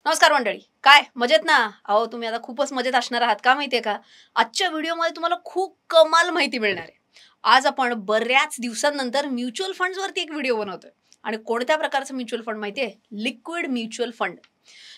नमस्कार मंडळी, काय मजेत ना? अहो तुम्ही आता खूपच मजेत असणार आहात. का माहितीये का? आजच्या व्हिडिओमध्ये तुम्हाला खूप कमाल माहिती मिळणार आहे. आज आपण बऱ्याच दिवसांनंतर म्युच्युअल फंड्सवरती एक व्हिडिओ बनवतोय. आणि कोणत्या प्रकारचं म्युच्युअल फंड माहितीये? Liquid mutual fund.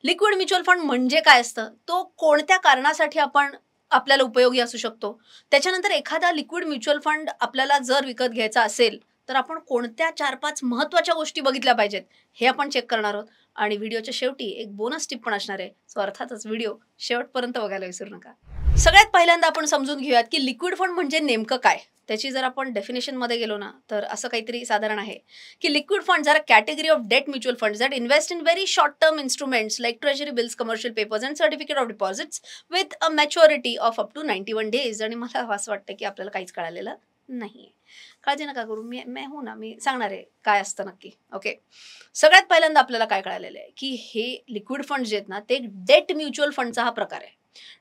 Liquid mutual fund म्हणजे काय असतं? तो कोणत्या कारणासाठी आपल्याला उपयोगी असू शकतो? त्याच्यानंतर एखादा लिक्विड म्युच्युअल फंड आपल्याला जर विकत घ्यायचा असेल, तर आपण कोणत्या 4-5 महत्त्वाच्या गोष्टी बघितल्या पाहिजेत, हे आपण चेक करणार आहोत. आणि व्हिडिओच्या शेवटी एक बोनस टिप पण असणार आहे. सो अर्थातच व्हिडिओ शेवटपर्यंत बघायला विसरू नका. सगळ्यात पहिल्यांदा आपण समजून घेऊयात की लिक्विड फंड म्हणजे नेमकं काय? त्याची जर आपण डेफिनेशनमध्ये गेलो ना, तर असं काहीतरी साधारण आहे की liquid funds are a category of debt mutual funds that invest in very short term instruments like treasury bills, commercial papers and certificate of deposits with a maturity of up to 91 days. आणि मला असं वाटतं की आपल्याला काहीच कळालेलं नाहीये. काळजी नका करू, मी सांगणार आहे काय असतं नक्की. ओके. सगळ्यात पहिल्यांदा आपल्याला काय कळालेलं आहे की हे लिक्विड फंड जे आहेत ना, ते डेट म्युच्युअल फंडचा हा प्रकार आहे.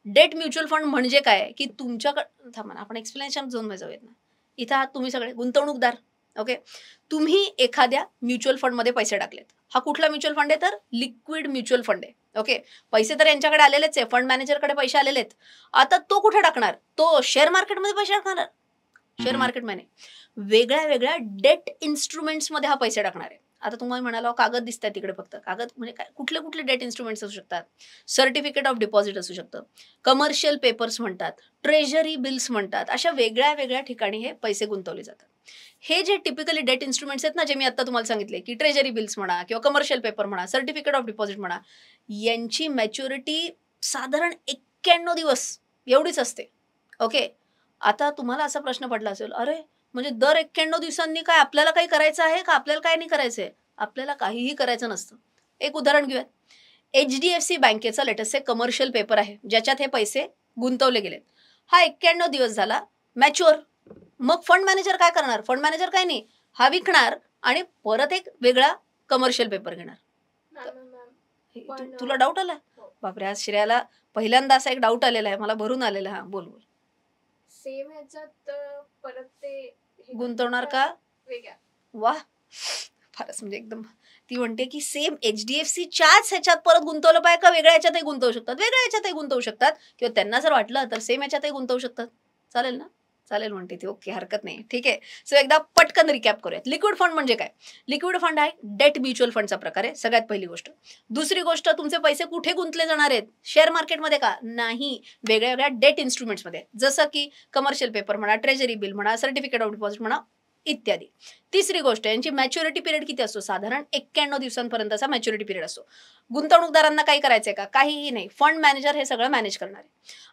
डेट म्युच्युअल फंड म्हणजे काय की तुमच्याकडे थांबा ना, आपण एक्सप्लेनेशन झोनमध्ये जाऊयात ना. इथं आहात तुम्ही सगळे गुंतवणूकदार. ओके. तुम्ही एखाद्या म्युच्युअल फंडमध्ये पैसे टाकलेत. हा कुठला म्युच्युअल फंड आहे? तर लिक्विड म्युच्युअल फंड आहे. ओके. पैसे तर यांच्याकडे आलेलेच आहे, फंड मॅनेजरकडे पैसे आलेले आहेत. आता तो कुठे टाकणार? तो शेअर मार्केटमध्ये पैसे टाकणार. शेअर मार्केटमध्ये वेगळ्या वेगळ्या डेट इन्स्ट्रुमेंट्समध्ये हा पैसे टाकणार आहे. आता तुम्हाला म्हणाला कागद दिसतात तिकडे, फक्त कागद म्हणजे काय, कुठले कुठले डेट इन्स्ट्रुमेंट्स असू शकतात? सर्टिफिकेट ऑफ डिपॉझिट असू शकतं, कमर्शियल पेपर्स म्हणतात, ट्रेजरी बिल्स म्हणतात. अशा वेगळ्या वेगळ्या ठिकाणी हे पैसे गुंतवले जातात. हे जे टिपिकली डेट इन्स्ट्रुमेंट्स आहेत ना, जे मी आता तुम्हाला सांगितले की ट्रेजरी बिल्स म्हणा किंवा कमर्शियल पेपर म्हणा, सर्टिफिकेट ऑफ डिपॉझिट म्हणा, यांची मॅच्युरिटी साधारण 91 दिवस एवढीच असते. ओके. आता तुम्हाला असा प्रश्न पडला असेल, अरे म्हणजे दर 91 दिवसांनी काय आपल्याला काही करायचं आहे का? आपल्याला काय नाही करायचंय? आपल्याला काहीही करायचं नसतं. एक उदाहरण घेऊयात. HDFC बँकेचा लेटेस्ट कमर्शियल पेपर आहे, ज्याच्यात हे पैसे गुंतवले गेलेत. हा 91 दिवस झाला मॅच्युअर. मग फंड मॅनेजर काय करणार? फंड मॅनेजर काय नाही, हा विकणार आणि परत एक वेगळा कमर्शियल पेपर घेणार. तुला डाऊट आला? बापरे, आज श्रेयाला पहिल्यांदा असा एक डाऊट आलेला आहे, मला भरून आलेला. हा बोल बोल. सेम ह्याच्यात परत ते गुंतवणार का? वेगळ्या. वाह! फारच म्हणजे एकदम. ती म्हणते की सेम HDFCच्याच ह्याच्यात परत गुंतवलं पाहिजे का वेगळ्या ह्याच्यातही गुंतवू शकतात? वेगळ्या ह्याच्यातही गुंतवू शकतात किंवा त्यांना जर वाटलं तर सेम ह्याच्यातही गुंतवू शकतात. चालेल ना? चालेल म्हणते ती. ओके, हरकत नाही. ठीक आहे. सो एकदा पटकन रिकॅप करूयात. लिक्विड फंड म्हणजे काय? लिक्विड फंड आहे डेट म्युच्युअल फंडचा प्रकार आहे, सगळ्यात पहिली गोष्ट. दुसरी गोष्ट, तुमचे पैसे कुठे गुंतले जाणार आहेत? शेअर मार्केटमध्ये का? नाही. वेगळ्या वेगळ्या डेट इन्स्ट्रुमेंट्समध्ये, जसं की कमर्शियल पेपर म्हणा, ट्रेजरी बिल म्हणा, सर्टिफिकेट ऑफ डिपॉझिट म्हणा इत्यादी. तिसरी गोष्ट, यांची मॅच्युरिटी पिरियड किती असतो? साधारण 91 दिवसांपर्यंतचा मॅच्युरिटी पिरियड असतो. गुंतवणूकदारांना काही करायचंय का? काहीही नाही. फंड मॅनेजर हे सगळं मॅनेज करणार आहे.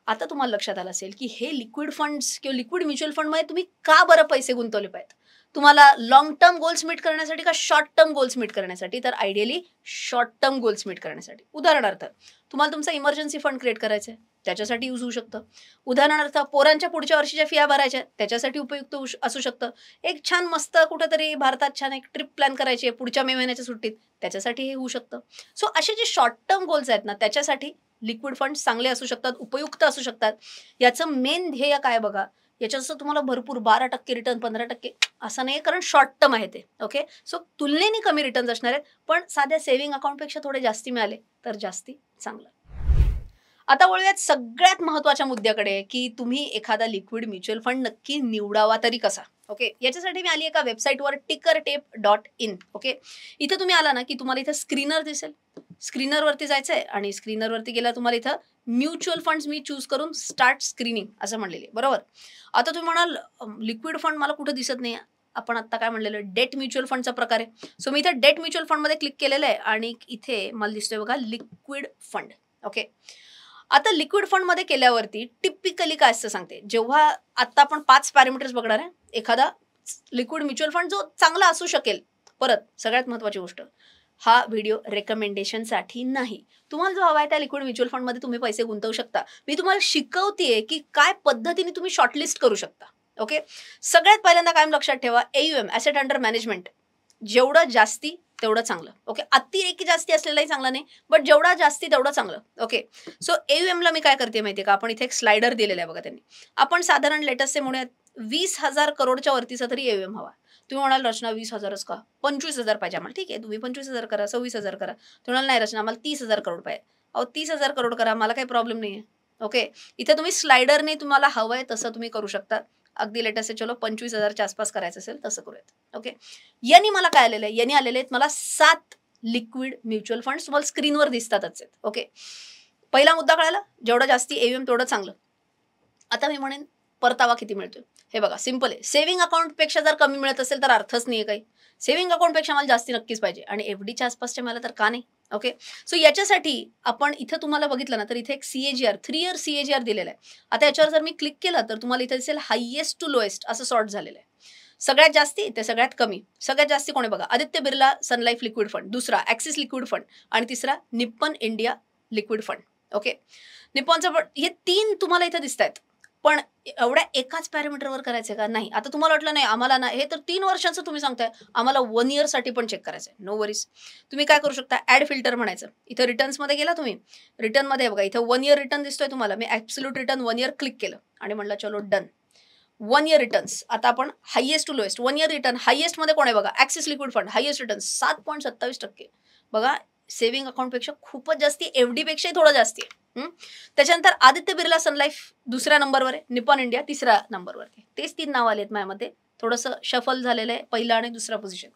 आता तुम्हाला लक्षात आलं असेल की हे लिक्विड फंड्स किंवा लिक्विड म्युच्युअल फंडमध्ये तुम्ही का बरं पैसे गुंतवले पाहिजेत? तुम्हाला लाँग टर्म गोल्स मीट करण्यासाठी का शॉर्ट टर्म गोल्स मीट करण्यासाठी? तर ideally short term goals meet करण्यासाठी. उदाहरणार्थ, तुम्हाला तुमचा इमर्जन्सी फंड क्रिएट करायचा आहे, त्याच्यासाठी यूज होऊ शकतं. उदाहरणार्थ, पोरांच्या पुढच्या वर्षीच्या फिया भरायच्या, त्याच्यासाठी उपयुक्त असू शकतं. एक छान मस्त कुठेतरी भारतात छान एक ट्रिप प्लॅन करायची आहे पुढच्या मे महिन्याच्या सुट्टीत, त्याच्यासाठी हे होऊ शकतं. सो असे जे शॉर्ट टर्म गोल्स आहेत ना, त्याच्यासाठी लिक्विड फंड्स चांगले असू शकतात, उपयुक्त असू शकतात. याचं मेन ध्येय काय बघा, याच्यात तुम्हाला भरपूर 12% रिटर्न, 15% असं नाही, कारण शॉर्ट टर्म आहे ते. ओके. सो तुलनेने कमी रिटर्न्स असणार आहेत, पण साध्या सेव्हिंग अकाउंटपेक्षा थोडे जास्ती मिळाले तर जास्ती चांगलं. आता वळूयात सगळ्यात महत्त्वाच्या मुद्द्याकडे की तुम्ही एखादा लिक्विड म्युच्युअल फंड नक्की निवडावा तरी कसा? ओके. याच्यासाठी मी आली एका वेबसाईटवर tickertape.in. ओके. इथं तुम्ही आला ना की तुम्हाला इथं स्क्रीनर दिसेल. स्क्रीनरवरती जायचं आहे आणि स्क्रीनरवरती गेला तुम्हाला इथं म्युच्युअल फंड्स मी चूज करून स्टार्ट स्क्रीनिंग असं म्हणलेले, बरोबर. आता तुम्ही म्हणाल लिक्विड फंड मला कुठं दिसत नाही. आपण आता काय म्हणलेलं, डेट म्युच्युअल फंडचा प्रकार आहे. सो मी इथं डेट म्युच्युअल फंडमध्ये क्लिक केलेलं आहे आणि इथे मला दिसतोय बघा लिक्विड फंड. ओके. आता लिक्विड फंडमध्ये केल्यावरती टिपिकली काय असतं सांगते. जेव्हा आता आपण 5 पॅरामीटर्स बघणार आहे, एखादा लिक्विड म्युच्युअल फंड जो चांगला असू शकेल. परत सगळ्यात महत्त्वाची गोष्ट, हा व्हिडिओ रेकमेंडेशनसाठी नाही. तुम्हाला जो हवा आहे त्या लिक्विड म्युच्युअल फंडमध्ये तुम्ही पैसे गुंतवू शकता. मी तुम्हाला शिकवतेय की काय पद्धतीने तुम्ही शॉर्टलिस्ट करू शकता. ओके. सगळ्यात पहिल्यांदा कायम लक्षात ठेवा, AUM ॲसेट अंडर मॅनेजमेंट जेवढं जास्ती तेवढं चांगलं. ओके. अतिरेकी जास्ती असलेलाही चांगला नाही, बट जेवढा जास्ती तेवढं चांगलं. ओके. सो AUMला मी काय करते माहिती आहे का, आपण इथे एक स्लायडर दिलेला आहे बघा त्यांनी. आपण साधारण लेटेस्ट म्हणूयात 20,000 करोडच्या वरतीचा तरी AUM हवा. तुम्ही म्हणाल रचना 20,000च का, 25,000 पाहिजे आम्हाला, ठीक आहे तुम्ही 25,000 करा, 26,000 करा. तुम्ही म्हणाल नाही रचना आम्हाला 30,000 करोड पाहिजे. अहो 30,000 करोड करा, मला काही प्रॉब्लेम नाही आहे. ओके, इथे तुम्ही स्लायडरने तुम्हाला हवं आहे तसं तुम्ही करू शकता. अगदी लेटेस्ट चलो 25,000च्या आसपास करायचं असेल तसं करूयात. ओके, यांनी मला काय आलेलं आहे, यांनी आलेले आहेत मला 7 लिक्विड म्युच्युअल फंड्स, तुम्हाला स्क्रीनवर दिसतातच आहेत. ओके, पहिला मुद्दा कळाला, जेवढं जास्ती एव्हीएम तेवढं चांगलं. आता मी म्हणेन परतावा किती मिळतोय, हे बघा सिंपल आहे. सेव्हिंग अकाउंटपेक्षा जर कमी मिळत असेल तर अर्थच नाही आहे काही. सेव्हिंग अकाउंटपेक्षा मला जास्ती नक्कीच पाहिजे आणि एफडीच्या आसपासच्या मला तर का नाही. ओके, सो याच्यासाठी आपण इथं तुम्हाला बघितलं ना तर इथे एक CAGR 3 इयर CAGR दिलेला आहे. आता याच्यावर जर मी क्लिक केलं तर तुम्हाला इथे दिसेल हायेस्ट टू लोएस्ट असं सॉर्ट झालेलं आहे. सगळ्यात जास्ती ते सगळ्यात कमी. सगळ्यात जास्ती कोणी बघा, Aditya Birla sun life liquid fund, दुसरा ॲक्सिस लिक्विड फंड आणि तिसरा Nippon India liquid fund. Okay, निप्पॉनचं पण हे 3 तुम्हाला इथे दिसत आहेत. पण एवढ्या एकाच पॅरामीटरवर करायचं का नाही. आता तुम्हाला वाटलं नाही आम्हाला ना, हे तर 3 वर्षांचं तुम्ही सांगताय, आम्हाला 1 इयरसाठी पण चेक करायचं आहे. नो वरीज, तुम्ही काय करू शकता, ॲड फिल्टर म्हणायचं. इथं रिटर्न्समध्ये गेला तुम्ही, रिटर्नमध्ये बघा इथं 1 इयर रिटर्न दिसतोय तुम्हाला. मी ॲब्सोल्यूट रिटर्न 1 इयर क्लिक केलं आणि म्हणलं चलो डन. 1 year returns. आता आपण highest to lowest 1 year return हायेस्टमध्ये कोण आहे बघा, Axis liquid fund highest return 7.27%. बघा सेव्हिंग अकाउंटपेक्षा खूपच जास्ती, एफडीपेक्षाही थोडं जास्ती आहे. त्याच्यानंतर आदित्य बिर्ला सन लाईफ दुसऱ्या नंबरवर आहे, निप्पॉन इंडिया तिसऱ्या नंबरवर आहे. तेच 3 नाव आले आहेत माझ्यामध्ये, थोडंसं शफल झालेलं आहे पहिला आणि दुसरा पोझिशन.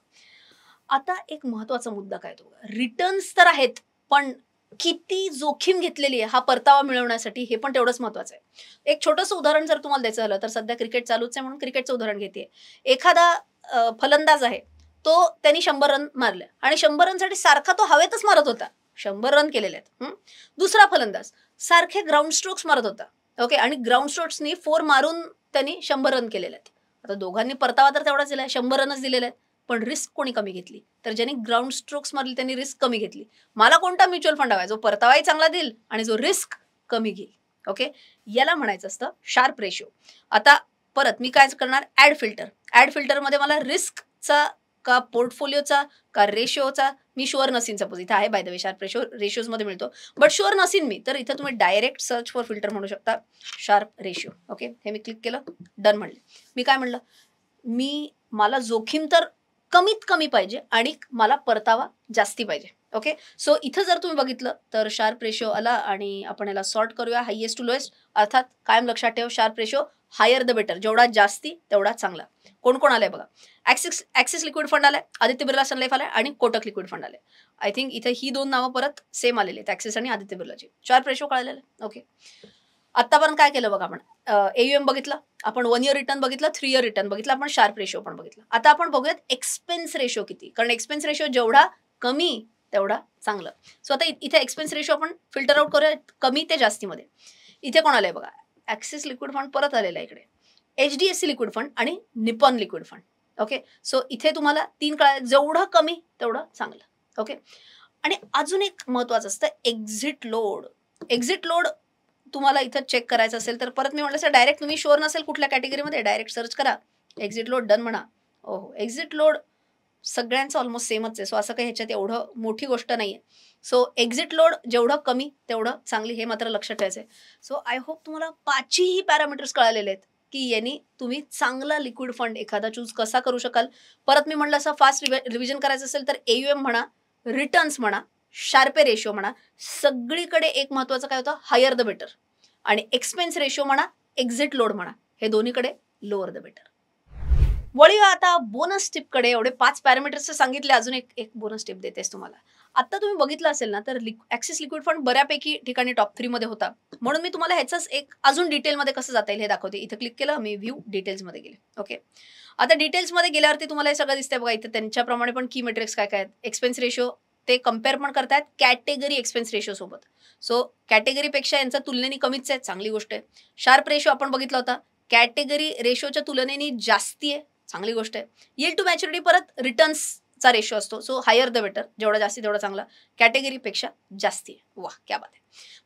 आता एक महत्वाचा मुद्दा काय तो, रिटर्न्स तर आहेत पण किती जोखीम घेतलेली आहे हा परतावा मिळवण्यासाठी, हे पण तेवढंच महत्वाचं आहे. एक छोटंसं उदाहरण जर तुम्हाला द्यायचं झालं तर सध्या क्रिकेट चालूच आहे म्हणून क्रिकेटचं उदाहरण घेते. एखादा फलंदाज आहे, तो त्यांनी 100 रन मारले आणि 100 रनसाठी सारखा तो हवेतच मारत होता, 100 रन केलेले आहेत. दुसरा फलंदाज सारखे ग्राउंड स्ट्रोक्स मारत होता. ओके, आणि ग्राउंड स्ट्रोक्सनी 4 मारून त्यांनी 100 रन केलेले आहेत. आता दोघांनी परतावा तर तेवढाच दिला, 100 रनच दिलेले आहेत. पण रिस्क कोणी कमी घेतली, तर ज्यांनी ग्राउंड स्ट्रोक्स मारली त्यांनी रिस्क कमी घेतली. मला कोणता म्युच्युअल फंड हवा, जो परतावाही चांगला देईल आणि जो रिस्क कमी घेईल. ओके, याला म्हणायचं असतं शार्प रेशो. आता परत मी काय करणार, ॲड फिल्टर. ॲड फिल्टरमध्ये मला रिस्कचा का पोर्टफोलिओचा का रेशोचा मी शुअर नसीन. सपोज इथं आहे by the way Sharpe ratio, रेशोजमध्ये मिळतो, बट शुअर नसीन मी, तर इथं तुम्ही डायरेक्ट सर्च फॉर फिल्टर म्हणू शकता शार्प रेशो. ओके, हे मी क्लिक केलं, डन म्हणले. मी काय म्हणलं, मला जोखीम तर कमीत कमी पाहिजे आणि मला परतावा जास्ती पाहिजे. ओके, सो इथं जर तुम्ही बघितलं तर शार्प रेशो आला आणि आपण याला सॉर्ट करूया हायेस्ट टू लोएस्ट. अर्थात कायम लक्षात ठेव, Sharpe ratio higher the better, जेवढा जास्ती तेवढा चांगला. कोण कोण आलाय बघा, ॲक्सिस लिक्विड फंड आलाय, आदित्य बिर्ला सन लाईफ आलाय आणि कोटक लिक्विड फंड आलाय. आय थिंक इथे ही 2 नावं परत सेम आलेली आहेत, ॲक्सिस आणि आदित्य बिर्लाची. शार्प रेशो कळलेलं आहे. ओके, आत्तापर्यंत काय केलं बघा आपण, एयूएम बघितलं आपण, 1 इयर रिटर्न बघितलं, 3 इयर रिटर्न बघितलं आपण, शार्प रेशो पण बघितलं. आता आपण बघूयात एक्सपेन्स रेशो किती, कारण एक्सपेन्स रेशो जेवढा कमी तेवढा चांगलं. सो आता इथे एक्सपेन्स रेशो आपण फिल्टर आउट करूया कमी ते जास्तीमध्ये. इथे कोण आलंय बघा, ॲक्सिस लिक्विड फंड परत आलेला आहे इकडे, HDFC लिक्विड फंड आणि Nippon liquid fund. Okay, so इथे तुम्हाला 3 कळाले, जेवढं कमी तेवढं चांगलं. ओके, आणि अजून एक महत्वाचं असतं एक्झिट लोड. एक्झिट लोड तुम्हाला इथं चेक करायचं असेल तर परत मी म्हटलं सर डायरेक्ट तुम्ही शुअर नसेल कुठल्या कॅटेगरीमध्ये, डायरेक्ट सर्च करा, एक्झिट लोड डन म्हणा. हो, एक्झिट लोड सगळ्यांचं ऑलमोस्ट सेमच आहे, सो असं काही ह्याच्यात एवढं मोठी गोष्ट नाही आहे. सो एक्झिट लोड जेवढं कमी तेवढं चांगली, हे मात्र लक्षात ठेवायचं आहे. सो आय होप तुम्हाला 5ही पॅरामीटर्स कळालेले आहेत की यांनी तुम्ही चांगला लिक्विड फंड एखादा चूज कसा करू शकाल. परत मी म्हटलं असं फास्ट रिव्हिजन करायचं असेल तर AUM म्हणा, रिटर्न्स म्हणा, शार्पे रेशो म्हणा, सगळीकडे एक महत्त्वाचं काय होतं, हायर द बेटर, आणि एक्सपेन्स रेशो म्हणा, एक्झिट लोड म्हणा, हे दोन्हीकडे लोअर द बेटर. वळूया आता बोनस टिपकडे. एवढे 5 पॅरामीटर्स सांगितले, अजून एक बोनस टिप देतेस तुम्हाला. आता तुम्ही बघितलं असेल ना तर ॲक्सिस लिक्विड फंड बऱ्यापैकी ठिकाणी टॉप 3 मध्ये होता, म्हणून मी तुम्हाला ह्याचंच एक अजून डिटेलमध्ये कसं जाता येईल हे दाखवते. इथं क्लिक केलं मी, व्ह्यू डिटेल्समध्ये गेले. ओके, आता डिटेल्समध्ये गेल्यावरती तुम्हाला हे सगळं दिसतंय बघा. इथं त्यांच्याप्रमाणे पण की मेट्रिक्स काय काय आहेत. एक्सपेन्स रेशो ते कम्पेअर पण करतायत कॅटेगरी एक्सपेन्स रेशो सोबत, सो कॅटेगरीपेक्षा यांचा तुलनेने कमीच आहे, चांगली गोष्ट आहे. शार्प रेशो आपण बघितला होता, कॅटेगरी रेशोच्या तुलनेने जास्ती आहे, चांगली गोष्ट आहे. यील्ड टू मॅच्युरिटी परत रिटर्न्सचा रेशो असतो, सो हायर द बेटर, जेवढा जास्ती तेवढा चांगला, कॅटेगरीपेक्षा जास्ती आहे. वा क्या बात आहे.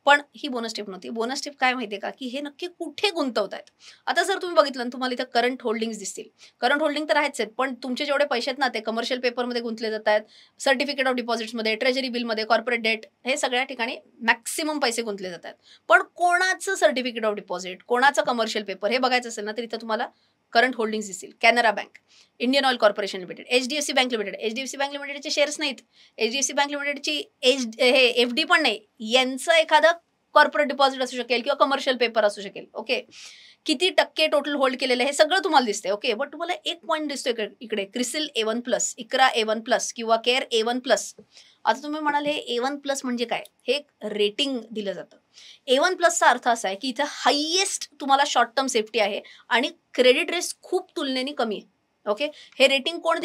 पण ही बोनस टिप नव्हती. बोनस टिप काय माहिती आहे का, की हे नक्की कुठे गुंतवतायत. आता जर तुम्ही बघितलं ना, तुम्हाला इथं करंट होल्डिंग्स दिसतील. करंट होल्डिंग तर आहेच आहेत, पण तुमचे जेवढे पैसे आहेत ना ते कमर्शियल पेपरमध्ये गुंतले जात आहेत, सर्टिफिकेट ऑफ डिपॉझिट्समध्ये, ट्रेजरी बिलमध्ये, कॉर्पोरेट डेट, हे सगळ्या ठिकाणी मॅक्सिमम पैसे गुंतले जात आहेत. पण कोणाचं सर्टिफिकेट ऑफ डिपॉझिट, कोणाचं कमर्शियल पेपर हे बघायचं असेल ना तर इथं तुम्हाला करंट होल्डिंग्स दिसतील. Canara bank, Indian oil corporation limited, HDFC bank limited. HDFC bank लिमिटेडचे शेअर्स नाहीत. HDFC बँक लिमिटेडची FD पण नाही. यांचं एखादं कॉर्पोरेट डिपॉझिट असू शकेल किंवा कमर्शियल पेपर असू शकेल. ओके, किती टक्के टोटल होल्ड केलेलं हे सगळं तुम्हाला दिसतंय. ओके, बट तुम्हाला एक पॉईंट दिसतोय इकडे, क्रिसिल A1+, इक्रा A1+ किंवा केअर A1+. आता तुम्ही म्हणाले A1+ म्हणजे काय? हे एक रेटिंग दिलं जातं. A1+चा अर्थ असा आहे की इथं हायेस्ट तुम्हाला शॉर्ट टर्म सेफ्टी आहे आणि क्रेडिट रिस्क खूप तुलनेने कमी आहे. ओके, हे रेटिंग कोण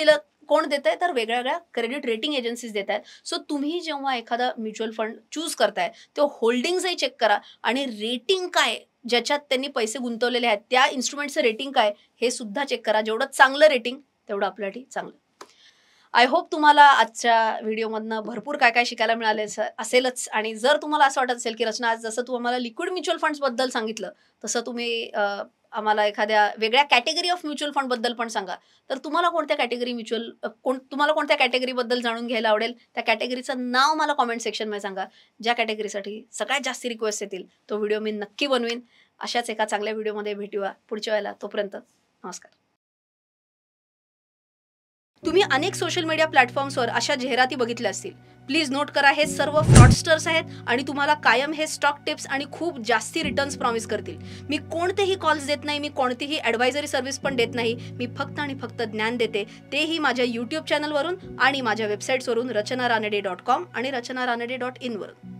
देत आहे? तर वेगळ्या क्रेडिट रेटिंग एजन्सीज देत आहेत. सो तुम्ही जेव्हा एखादा म्युच्युअल फंड चूज करताय तेव्हा होल्डिंग्सही चेक करा आणि रेटिंग काय, ज्याच्यात त्यांनी पैसे गुंतवलेले आहेत त्या इन्स्ट्रुमेंटचं रेटिंग काय हे सुद्धा चेक करा. जेवढं चांगलं रेटिंग तेवढं आपल्यासाठी चांगलं. आय होप तुम्हाला आजच्या व्हिडिओमधनं भरपूर काय काय शिकायला मिळाले असेलच. आणि जर तुम्हाला असं वाटत असेल की रचना, आज जसं तू आम्हाला लिक्विड म्युच्युअल फंड्सबद्दल सांगितलं तसं तुम्ही आम्हाला एखाद्या वेगळ्या कॅटेगरी ऑफ म्युच्युअल फंडबद्दल पण सांगा. तर तुम्हाला कोणत्या कॅटेगरीबद्दल जाणून घ्यायला आवडेल, त्या कॅटेगरीचं नाव मला कॉमेंट सेक्शनमध्ये सांगा. ज्या कॅटेगरीसाठी सगळ्यात जास्त रिक्वेस्ट येतील तो व्हिडिओ मी नक्की बनवीन. अशाच एका चांगल्या व्हिडिओमध्ये भेटूया पुढच्या वेळेला. तोपर्यंत नमस्कार. तुम्ही अनेक सोशल मीडिया प्लॅटफॉर्म्सवर अशा जाहिराती बघितल्या असतील. प्लीज नोट करा, हे सर्व फ्रॉडस्टर्स आहेत आणि तुम्हाला कायम हे स्टॉक टिप्स आणि खूप जास्ती रिटर्न्स प्रॉमिस करतील. मी कोणतेही कॉल्स देत नाही, मी कोणतीही ॲडवायझरी सर्व्हिस पण देत नाही. मी फक्त आणि फक्त ज्ञान देते, तेही माझ्या यूट्यूब चॅनलवरून आणि माझ्या वेबसाईट्सवरून रचनारानडे.com आणि रचनारानडे.in वरून.